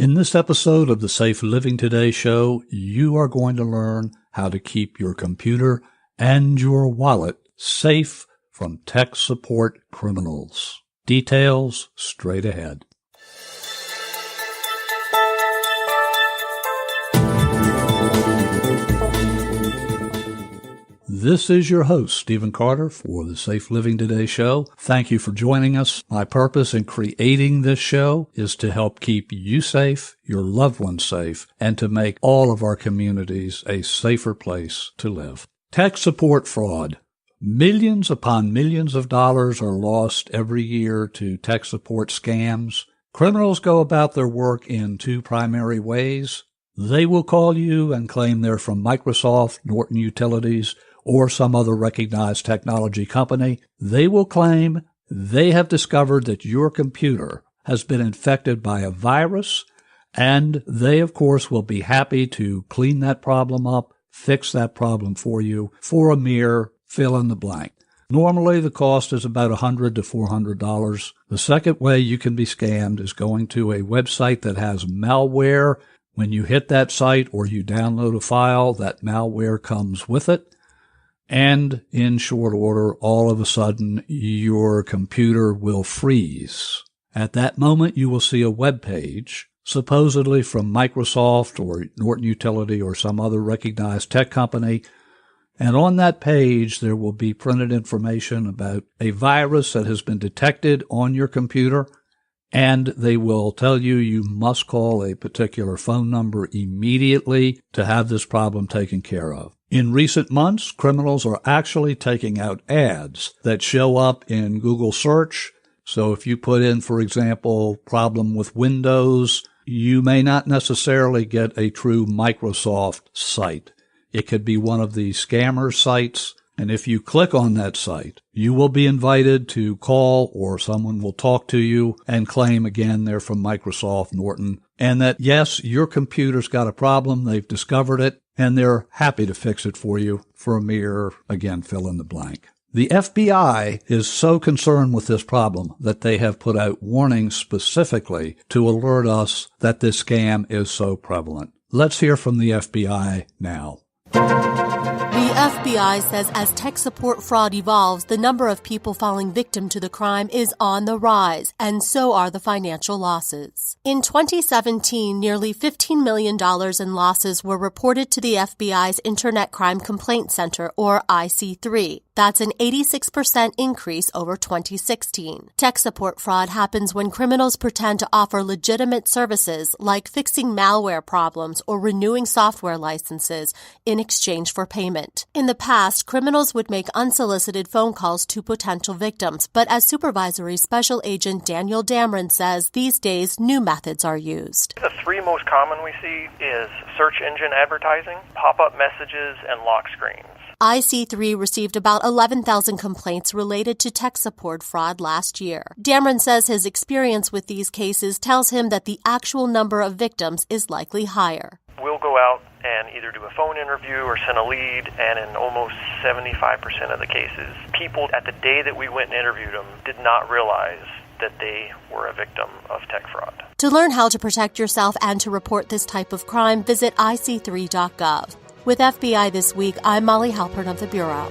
In this episode of the Safe Living Today show, you are going to learn how to keep your computer and your wallet safe from tech support criminals. Details straight ahead. This is your host, Stephen Carter, for the Safe Living Today show. Thank you for joining us. My purpose in creating this show is to help keep you safe, your loved ones safe, and to make all of our communities a safer place to live. Tech support fraud. Millions upon millions of dollars are lost every year to tech support scams. Criminals go about their work in two primary ways. They will call you and claim they're from Microsoft, Norton Utilities, or some other recognized technology company. They will claim they have discovered that your computer has been infected by a virus, and they, of course, will be happy to clean that problem up, fix that problem for you for a mere fill in the blank. Normally, the cost is about $100 to $400. The second way you can be scammed is going to a website that has malware. When you hit that site or you download a file, that malware comes with it. And in short order, all of a sudden, your computer will freeze. At that moment, you will see a web page, supposedly from Microsoft or Norton Utility or some other recognized tech company. And on that page, there will be printed information about a virus that has been detected on your computer. And they will tell you you must call a particular phone number immediately to have this problem taken care of. In recent months, criminals are actually taking out ads that show up in Google search. So if you put in, for example, problem with Windows, you may not necessarily get a true Microsoft site. It could be one of these scammer sites. And if you click on that site, you will be invited to call, or someone will talk to you and claim again they're from Microsoft, Norton, and that, yes, your computer's got a problem, they've discovered it, and they're happy to fix it for you for a mere, again, fill in the blank. The FBI is so concerned with this problem that they have put out warnings specifically to alert us that this scam is so prevalent. Let's hear from the FBI now. The FBI says as tech support fraud evolves, the number of people falling victim to the crime is on the rise, and so are the financial losses. In 2017, nearly $15 million in losses were reported to the FBI's Internet Crime Complaint Center, or IC3. That's an 86% increase over 2016. Tech support fraud happens when criminals pretend to offer legitimate services like fixing malware problems or renewing software licenses in exchange for payment. In the past, criminals would make unsolicited phone calls to potential victims, but as Supervisory Special Agent Daniel Damron says, these days new methods are used. The three most common we see is search engine advertising, pop-up messages, and lock screens. IC3 received about 11,000 complaints related to tech support fraud last year. Damron says his experience with these cases tells him that the actual number of victims is likely higher. We'll go out and either do a phone interview or send a lead, and in almost 75% of the cases, people at the day that we went and interviewed them did not realize that they were a victim of tech fraud. To learn how to protect yourself and to report this type of crime, visit ic3.gov. With FBI This Week, I'm Molly Halpern of the Bureau.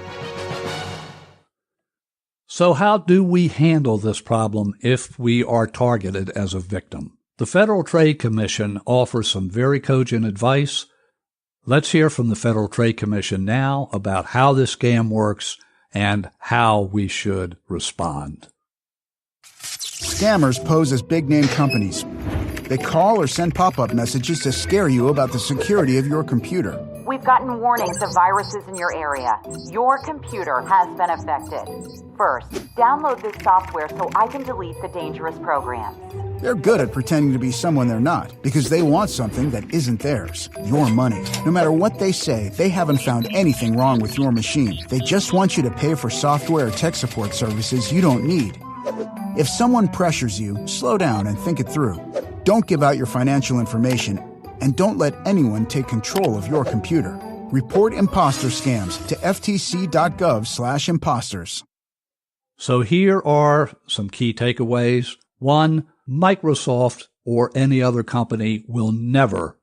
So how do we handle this problem if we are targeted as a victim? The Federal Trade Commission offers some very cogent advice. Let's hear from the Federal Trade Commission now about how this scam works and how we should respond. Scammers pose as big-name companies. They call or send pop-up messages to scare you about the security of your computer. We've gotten warnings of viruses in your area. Your computer has been affected. First, download this software so I can delete the dangerous programs. They're good at pretending to be someone they're not because they want something that isn't theirs, your money. No matter what they say, they haven't found anything wrong with your machine. They just want you to pay for software or tech support services you don't need. If someone pressures you, slow down and think it through. Don't give out your financial information, and don't let anyone take control of your computer. Report imposter scams to ftc.gov/imposters. So here are some key takeaways. 1, Microsoft or any other company will never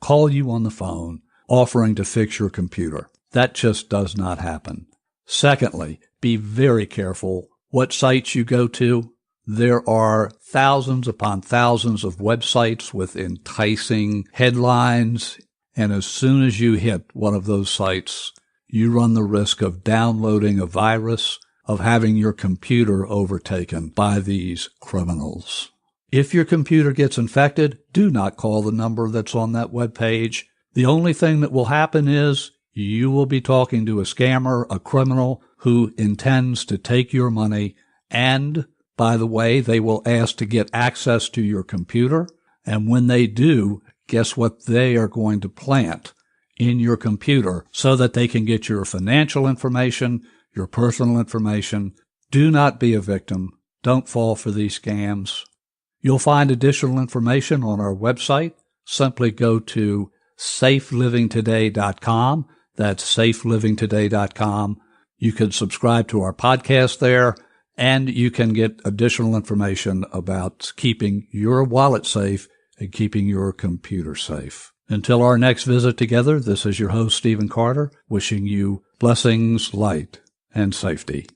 call you on the phone offering to fix your computer. That just does not happen. Secondly, be very careful what sites you go to. There are thousands upon thousands of websites with enticing headlines, and as soon as you hit one of those sites, you run the risk of downloading a virus, of having your computer overtaken by these criminals. If your computer gets infected, do not call the number that's on that web page. The only thing that will happen is you will be talking to a scammer, a criminal who intends to take your money, and, by the way, they will ask to get access to your computer, and when they do, guess what they are going to plant in your computer so that they can get your financial information, your personal information. Do not be a victim. Don't fall for these scams. You'll find additional information on our website. Simply go to safelivingtoday.com. That's safelivingtoday.com. You can subscribe to our podcast there, and you can get additional information about keeping your wallet safe and keeping your computer safe. Until our next visit together, this is your host, Stephen Carter, wishing you blessings, light, and safety.